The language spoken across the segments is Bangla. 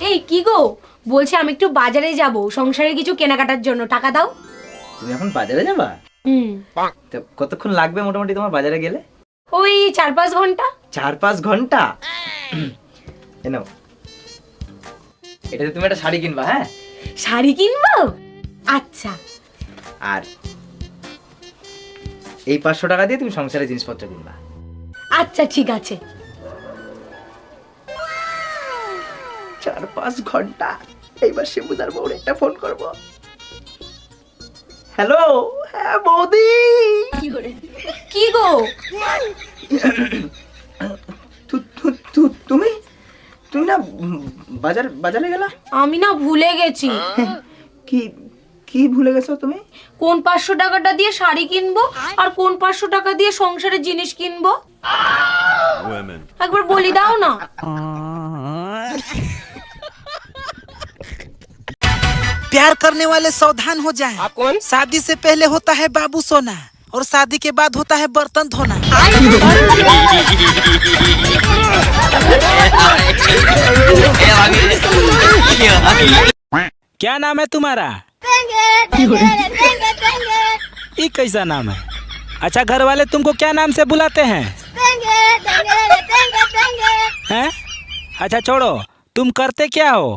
এই কি গো, বলছি আমি একটু বাজারে যাব সংসারে কিছু কেনাকাটার জন্য, টাকা দাও। তুমি এখন বাজারে যাবা? তো কতক্ষণ লাগবে মোটামুটি তোমার বাজারে গেলে? ওই 4-5 ঘন্টা। 4-5 ঘন্টা? এনো, এটাতে তুমি একটা শাড়ি কিনবা। হ্যাঁ, শাড়ি কিনবো? আচ্ছা। আর এই 500 টাকা দিয়ে তুমি সংসারের জিনিসপত্র কিনবা। আচ্ছা ঠিক আছে। 4-5 ঘন্টা। এইবার শিবুদার বউর একটা ফোন করব। হ্যালো, হ্যাঁ বৌদি। কি গো? তুমি তুমি না বাজারে গেলা? আমি না ভুলে গেছি। কি কি ভুলে গেছো তুমি? কোন 500 টাকাটা দিয়ে শাড়ি কিনবো আর কোন 500 টাকা দিয়ে সংসারের জিনিস কিনবো একবার বলি দাও না। प्यार करने वाले सावधान हो जाएं। आप कौन? शादी से पहले होता है बाबू सोना और शादी के बाद होता है बर्तन धोना। क्या नाम है तुम्हारा? ये कैसा नाम है? अच्छा, घर वाले तुमको क्या नाम से बुलाते हैं? हैं? अच्छा छोड़ो, तुम करते क्या हो?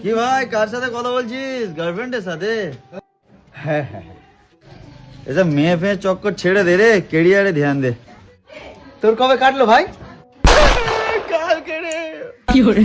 কি ভাই, কার সাথে কথা বলছিস? গার্লফ্রেন্ডের সাথে? হ্যাঁ হ্যাঁ, এসব মেয়ে ফেয়ে চক্কর ছেড়ে দে রে, কেরিয়ারে ধ্যান দে। তোর কবে কাটলো ভাই? কালকে রে। কি করে?